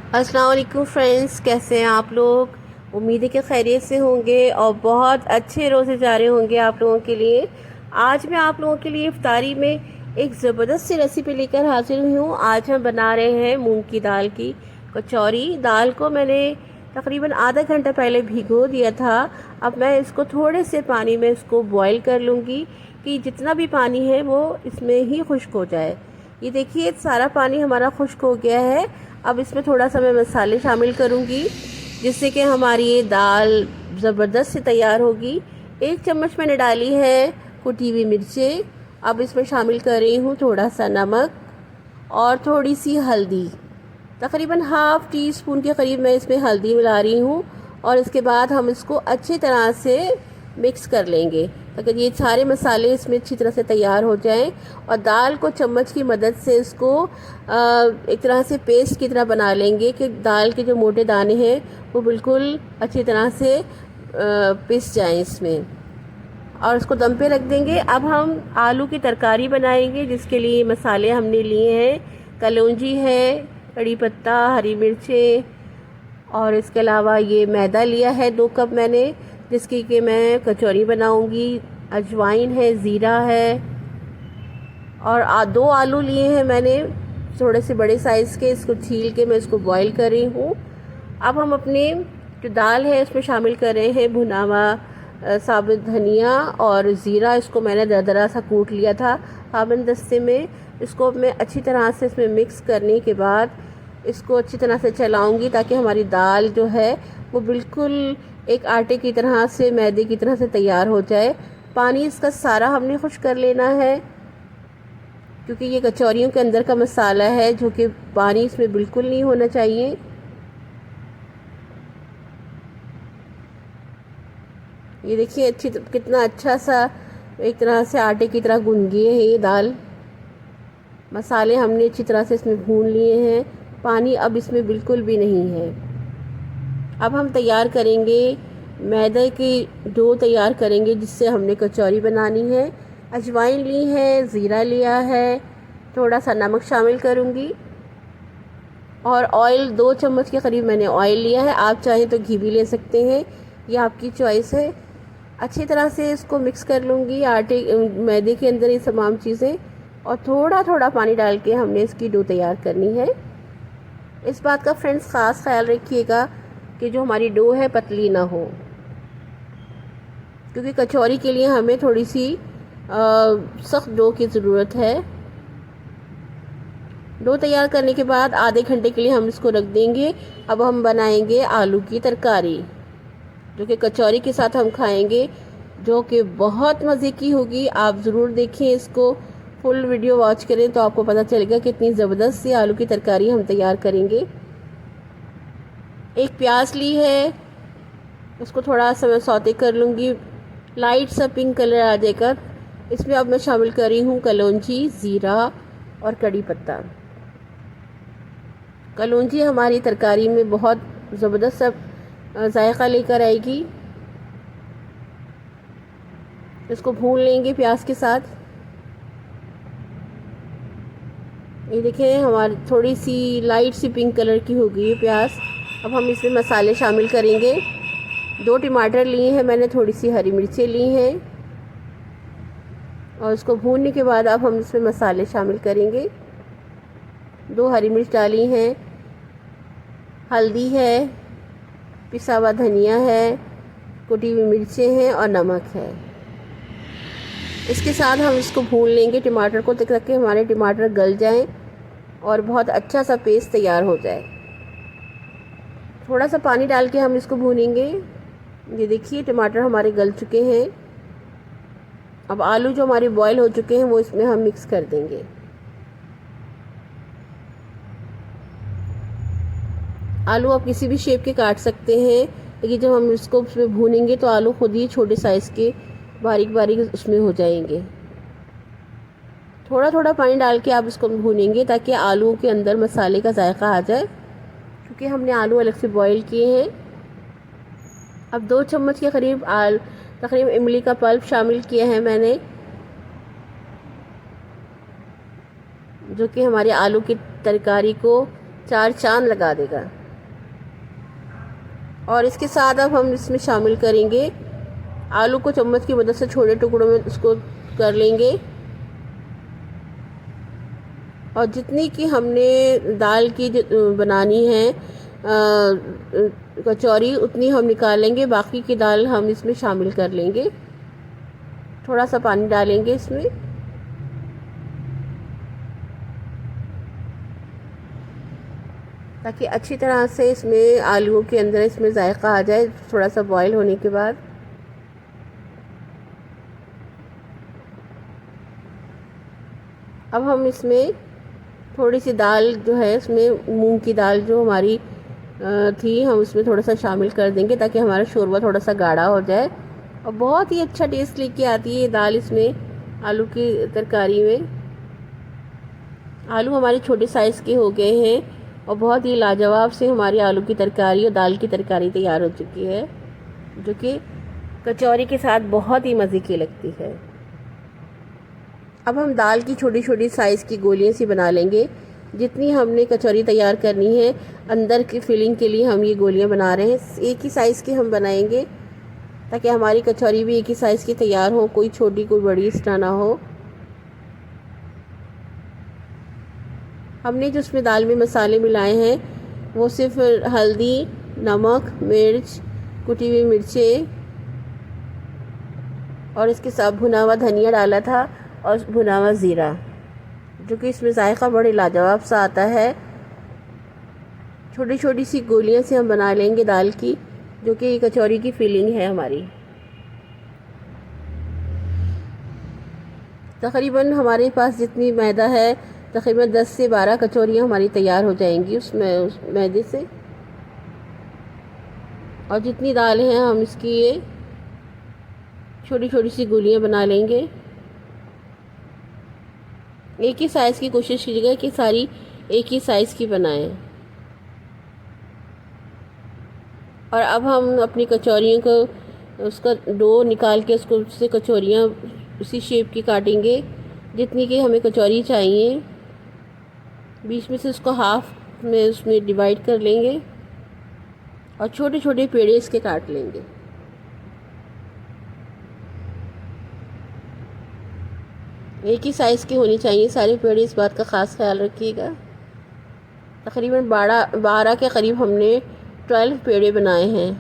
अस्सलाम वालेकुम फ्रेंड्स, कैसे हैं आप लोग। उम्मीद है कि खैरियत से होंगे और बहुत अच्छे रोज़े जा रहे होंगे आप लोगों के लिए। आज मैं आप लोगों के लिए इफ्तारी में एक ज़बरदस्त सी रेसिपी लेकर हाजिर हुई हूँ। आज हम बना रहे हैं मूंग की दाल की कचौरी। दाल को मैंने तकरीबन आधा घंटा पहले भिगो दिया था। अब मैं इसको थोड़े से पानी में इसको बॉईल कर लूँगी कि जितना भी पानी है वो इसमें ही खुश्क हो जाए। ये देखिए सारा पानी हमारा खुश्क हो गया है। अब इसमें थोड़ा सा मैं मसाले शामिल करूँगी जिससे कि हमारी ये दाल ज़बरदस्त से तैयार होगी। 1 चम्मच मैंने डाली है कुटी हुई मिर्चें। अब इसमें शामिल कर रही हूँ थोड़ा सा नमक और थोड़ी सी हल्दी। तकरीबन हाफ़ टी स्पून के करीब मैं इसमें हल्दी मिला रही हूँ और इसके बाद हम इसको अच्छी तरह से मिक्स कर लेंगे ताकि ये सारे मसाले इसमें अच्छी तरह से तैयार हो जाएं और दाल को चम्मच की मदद से इसको एक तरह से पेस्ट की तरह बना लेंगे कि दाल के जो मोटे दाने हैं वो बिल्कुल अच्छी तरह से पिस जाएं इसमें, और इसको दम पे रख देंगे। अब हम आलू की तरकारी बनाएंगे जिसके लिए मसाले हमने लिए हैं। कलौंजी है, कड़ी पत्ता, हरी मिर्चें और इसके अलावा ये मैदा लिया है 2 कप मैंने जिसकी कि मैं कचौरी बनाऊंगी। अजवाइन है, ज़ीरा है और 2 आलू लिए हैं मैंने थोड़े से बड़े साइज़ के। इसको छील के मैं इसको बॉईल कर रही हूँ। अब हम अपने जो दाल है उसमें शामिल कर रहे हैं भुना हुआ साबुत धनिया और ज़ीरा। इसको मैंने दरदरा सा कूट लिया था साबुन दस्ते में। इसको मैं अच्छी तरह से इसमें मिक्स करने के बाद इसको अच्छी तरह से चलाऊंगी ताकि हमारी दाल जो है वो बिल्कुल एक आटे की तरह से, मैदे की तरह से तैयार हो जाए। पानी इसका सारा हमने खुश कर लेना है क्योंकि ये कचौरियों के अंदर का मसाला है जो कि पानी इसमें बिल्कुल नहीं होना चाहिए। ये देखिए कितना अच्छा सा एक तरह से आटे की तरह गूंद गई है ये दाल। मसाले हमने अच्छी तरह से इसमें भून लिए हैं, पानी अब इसमें बिल्कुल भी नहीं है। अब हम तैयार करेंगे मैदे की डो तैयार करेंगे जिससे हमने कचौरी बनानी है। अजवाइन ली है, ज़ीरा लिया है, थोड़ा सा नमक शामिल करूँगी और ऑयल 2 चम्मच के करीब मैंने ऑयल लिया है। आप चाहें तो घी भी ले सकते हैं, ये आपकी चॉइस है। अच्छी तरह से इसको मिक्स कर लूँगी आटे मैदे के अंदर ये तमाम चीज़ें, और थोड़ा थोड़ा पानी डाल के हमने इसकी डो तैयार करनी है। इस बात का फ्रेंड्स ख़ास ख्याल रखिएगा कि जो हमारी डो है पतली ना हो, क्योंकि कचौरी के लिए हमें थोड़ी सी सख्त डो की ज़रूरत है। डो तैयार करने के बाद आधे घंटे के लिए हम इसको रख देंगे। अब हम बनाएंगे आलू की तरकारी जो कि कचौरी के साथ हम खाएंगे, जो कि बहुत मज़े की होगी। आप ज़रूर देखें इसको, फुल वीडियो वॉच करें तो आपको पता चलेगा कि इतनी ज़बरदस्त सी आलू की तरकारी हम तैयार करेंगे। एक प्याज ली है, उसको थोड़ा सा मैं सौते कर लूँगी, लाइट सा पिंक कलर आ जाएगा। इसमें अब मैं शामिल कर रही हूँ कलौंजी, ज़ीरा और कड़ी पत्ता। कलौंजी हमारी तरकारी में बहुत ज़बरदस्त सा जायका लेकर आएगी। इसको भून लेंगे प्याज के साथ। ये देखें हमारी थोड़ी सी लाइट सी पिंक कलर की हो गई है प्याज। अब हम इसमें मसाले शामिल करेंगे। 2 टमाटर लिए हैं मैंने, थोड़ी सी हरी मिर्चें ली हैं और इसको भूनने के बाद अब हम इसमें मसाले शामिल करेंगे। 2 हरी मिर्च डाली हैं, हल्दी है, पिसा हुआ धनिया है, कुटी हुई मिर्चें हैं और नमक है। इसके साथ हम इसको भून लेंगे टमाटर को तक कि हमारे टमाटर गल जाएं और बहुत अच्छा सा पेस्ट तैयार हो जाए। थोड़ा सा पानी डाल के हम इसको भूनेंगे। ये देखिए टमाटर हमारे गल चुके हैं। अब आलू जो हमारे बॉईल हो चुके हैं वो इसमें हम मिक्स कर देंगे। आलू आप किसी भी शेप के काट सकते हैं, लेकिन जब हम इसको उसमें भूनेंगे तो आलू खुद ही छोटे साइज़ के बारीक बारीक उसमें हो जाएंगे। थोड़ा थोड़ा पानी डाल के आप इसको भूनेंगे ताकि आलू के अंदर मसाले का जायका आ जाए, क्योंकि हमने आलू अलग से बॉईल किए हैं। अब 2 चम्मच के करीब तकरीबन इमली का पल्प शामिल किया है मैंने, जो कि हमारे आलू की तरकारी को 4 चांद लगा देगा। और इसके साथ अब हम इसमें शामिल करेंगे आलू को चम्मच की मदद से छोटे टुकड़ों में उसको कर लेंगे। और जितनी कि हमने दाल की बनानी है कचौरी, उतनी हम निकालेंगे, बाकी की दाल हम इसमें शामिल कर लेंगे। थोड़ा सा पानी डालेंगे इसमें, ताकि अच्छी तरह से इसमें आलूओं के अंदर इसमें जायका आ जाए थोड़ा सा बॉईल होने के बाद। अब हम इसमें थोड़ी सी दाल जो है, इसमें मूंग की दाल जो हमारी थी, हम उसमें थोड़ा सा शामिल कर देंगे ताकि हमारा शोरबा थोड़ा सा गाढ़ा हो जाए और बहुत ही अच्छा टेस्ट लेके आती है ये दाल इसमें आलू की तरकारी में। आलू हमारे छोटे साइज़ के हो गए हैं और बहुत ही लाजवाब से हमारी आलू की तरकारी और दाल की तरकारी तैयार हो चुकी है, जो कि कचौरी के साथ बहुत ही मज़े की लगती है। अब हम दाल की छोटी छोटी साइज़ की गोलियां सी बना लेंगे। जितनी हमने कचौरी तैयार करनी है अंदर की फिलिंग के लिए हम ये गोलियां बना रहे हैं। एक ही साइज़ की हम बनाएंगे ताकि हमारी कचौरी भी एक ही साइज़ की तैयार हो, कोई छोटी कोई बड़ी इस तरह ना हो। हमने जो उसमें दाल में मसाले मिलाए हैं वो सिर्फ हल्दी, नमक, मिर्च, कुटी हुई मिर्चें और इसके साथ भुना हुआ धनिया डाला था और भुना हुआ ज़ीरा, जो कि इसमें जायका बड़े लाजवाब सा आता है। छोटी छोटी सी गोलियां से हम बना लेंगे दाल की, जो कि कचौरी की फीलिंग है हमारी। तकरीबन हमारे पास जितनी मैदा है, तकरीबन 10 से 12 कचौरियाँ हमारी तैयार हो जाएंगी उस मैदे से। और जितनी दाल है हम इसकी ये छोटी छोटी सी गोलियां बना लेंगे। एक ही साइज़ की कोशिश कीजिएगा कि सारी एक ही साइज़ की बनाएं। और अब हम अपनी कचौरियों को उसका डो निकाल के उसको उससे कचौरियाँ उसी शेप की काटेंगे जितनी कि हमें कचौरी चाहिए। बीच में से उसको हाफ में उसमें डिवाइड कर लेंगे और छोटे छोटे पेड़े इसके काट लेंगे। एक ही साइज़ की होनी चाहिए सारे पेड़े, इस बात का ख़ास ख्याल रखिएगा। तकरीबन 12 के करीब हमने 12 पेड़े बनाए हैं।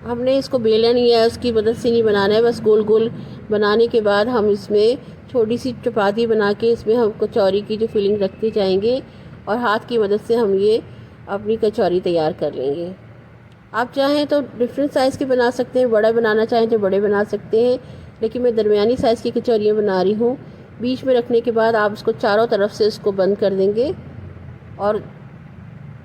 हमने इसको बेला नहीं है, उसकी मदद से नहीं बनाना है, बस गोल गोल बनाने के बाद हम इसमें छोटी सी चपाती बना के इसमें हम कचौरी की जो फिलिंग रखते जाएंगे और हाथ की मदद से हम ये अपनी कचौरी तैयार कर लेंगे। आप चाहें तो डिफरेंट साइज़ के बना सकते हैं, बड़ा बनाना चाहें तो बड़े बना सकते हैं, लेकिन मैं दरमियानी साइज़ की कचौरियाँ बना रही हूँ। बीच में रखने के बाद आप उसको चारों तरफ से इसको बंद कर देंगे और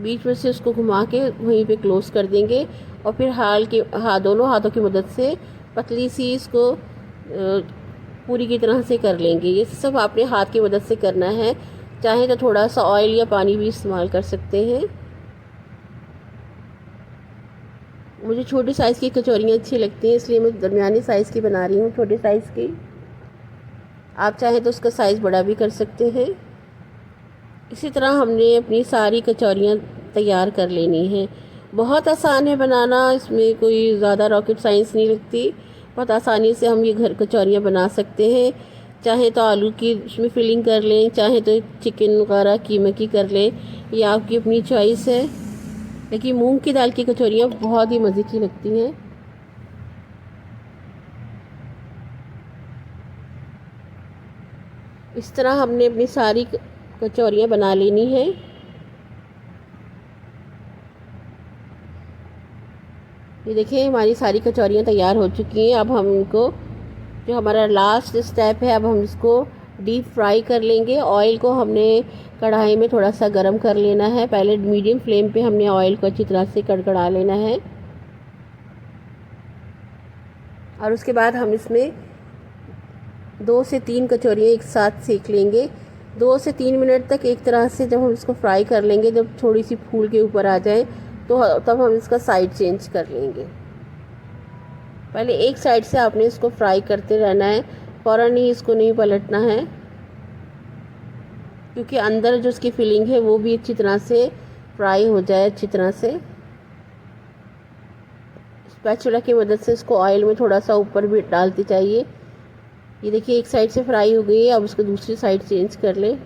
बीच में से उसको घुमा के वहीं पे क्लोज़ कर देंगे और फिर दोनों हाथों की मदद से पतली सी इसको पूरी की तरह से कर लेंगे। ये सब आपने हाथ की मदद से करना है, चाहे तो थोड़ा सा ऑयल या पानी भी इस्तेमाल कर सकते हैं। मुझे छोटी साइज़ की कचौरियाँ अच्छी लगती हैं, इसलिए मैं दरमियानी साइज़ की बना रही हूँ, छोटे साइज़ की। आप चाहें तो उसका साइज़ बड़ा भी कर सकते हैं। इसी तरह हमने अपनी सारी कचौरियाँ तैयार कर लेनी है। बहुत आसान है बनाना, इसमें कोई ज़्यादा रॉकेट साइंस नहीं लगती। बहुत आसानी से हम ये घर कचौरियाँ बना सकते हैं। चाहे तो आलू की उसमें फिलिंग कर लें, चाहे तो चिकन वगैरह कीमा की कर लें, ये आपकी अपनी चॉइस है। लेकिन मूंग की दाल की कचौरियाँ बहुत ही मज़े की लगती हैं। इस तरह हमने अपनी सारी कचौरियाँ बना लेनी है। ये देखिए हमारी सारी कचौरियाँ तैयार हो चुकी हैं। अब हम इनको, जो हमारा लास्ट स्टेप है, अब हम इसको डीप फ्राई कर लेंगे। ऑयल को हमने कढ़ाई में थोड़ा सा गरम कर लेना है। पहले मीडियम फ्लेम पे हमने ऑयल को अच्छी तरह से कड़कड़ा लेना है और उसके बाद हम इसमें 2 से 3 कचौरियाँ एक साथ सेक लेंगे। 2 से 3 मिनट तक एक तरह से जब हम इसको फ्राई कर लेंगे, जब थोड़ी सी फूल के ऊपर आ जाए तो तब हम इसका साइड चेंज कर लेंगे। पहले एक साइड से आपने इसको फ्राई करते रहना है, फ़ौरन ही इसको नहीं पलटना है, क्योंकि अंदर जो उसकी फिलिंग है वो भी अच्छी तरह से फ्राई हो जाए अच्छी तरह से। स्पैचुला की मदद से इसको ऑयल में थोड़ा सा ऊपर भी डालती चाहिए। ये देखिए एक साइड से फ्राई हो गई है, अब उसको दूसरी साइड चेंज कर लें।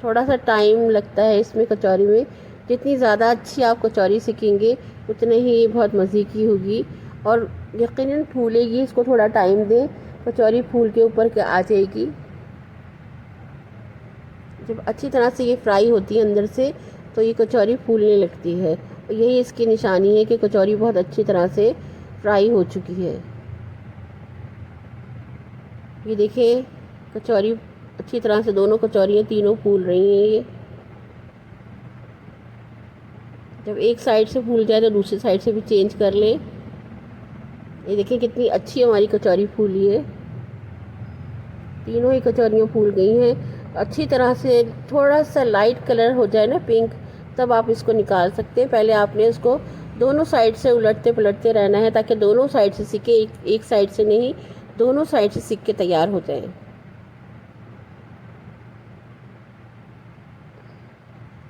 थोड़ा सा टाइम लगता है इसमें कचौरी में, जितनी ज़्यादा अच्छी आप कचौरी सीखेंगे उतने ही ये बहुत मज़े की होगी और यकीनन फूलेगी। इसको थोड़ा टाइम दें, कचौरी फूल के ऊपर के आ जाएगी। जब अच्छी तरह से ये फ्राई होती है अंदर से तो ये कचौरी फूलने लगती है। यही इसकी निशानी है कि कचौरी बहुत अच्छी तरह से फ्राई हो चुकी है। ये देखिए कचौरी अच्छी तरह से, दोनों कचौरियाँ तीनों फूल रही हैं। ये जब एक साइड से फूल जाए तो दूसरी साइड से भी चेंज कर लें। ये देखिए कितनी अच्छी हमारी कचौरी फूली है। तीनों ही कचौरियाँ फूल गई हैं अच्छी तरह से। थोड़ा सा लाइट कलर हो जाए ना, पिंक, तब आप इसको निकाल सकते हैं। पहले आपने इसको दोनों साइड से उलटते पलटते रहना है ताकि दोनों साइड से सिक्के, एक साइड से नहीं, दोनों साइड से सिक्के तैयार हो जाएं।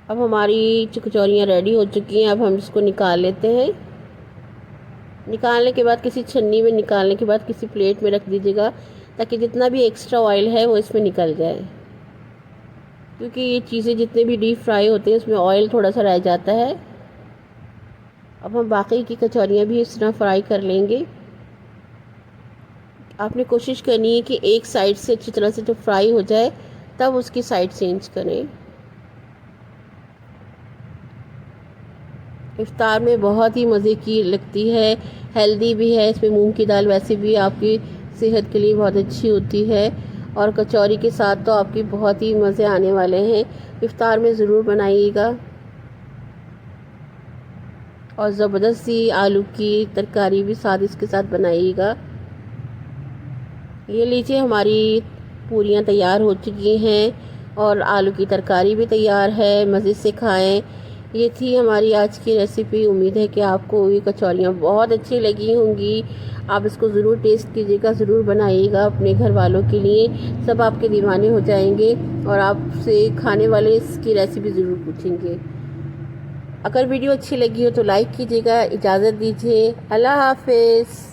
अब हमारी कचौरियाँ रेडी हो चुकी हैं। अब हम इसको निकाल लेते हैं। निकालने के बाद किसी छन्नी में, निकालने के बाद किसी प्लेट में रख दीजिएगा ताकि जितना भी एक्स्ट्रा ऑयल है वो इसमें निकल जाए, क्योंकि ये चीज़ें जितने भी डीप फ्राई होते हैं उसमें ऑयल थोड़ा सा रह जाता है। अब हम बाकी की कचौरियाँ भी इस तरह फ्राई कर लेंगे। आपने कोशिश करनी है कि एक साइड से अच्छी तरह से जब फ्राई हो जाए तब उसकी साइड चेंज करें। इफ्तार में बहुत ही मज़े की लगती है, हेल्दी भी है। इसमें मूंग की दाल वैसे भी आपकी सेहत के लिए बहुत अच्छी होती है और कचौरी के साथ तो आपकी बहुत ही मज़े आने वाले हैं। इफ्तार में ज़रूर बनाइएगा। और ज़बरदस्त सी आलू की तरकारी भी साथ इसके साथ बनाइएगा। ये लीजिए हमारी पूरियाँ तैयार हो चुकी हैं और आलू की तरकारी भी तैयार है। मज़े से खाएं। ये थी हमारी आज की रेसिपी। उम्मीद है कि आपको ये कचौरियाँ बहुत अच्छी लगी होंगी। आप इसको ज़रूर टेस्ट कीजिएगा, ज़रूर बनाइएगा अपने घर वालों के लिए। सब आपके दीवाने हो जाएंगे और आपसे खाने वाले इसकी रेसिपी ज़रूर पूछेंगे। अगर वीडियो अच्छी लगी हो तो लाइक कीजिएगा। इजाज़त दीजिए। अल्लाह हाफ़िज़।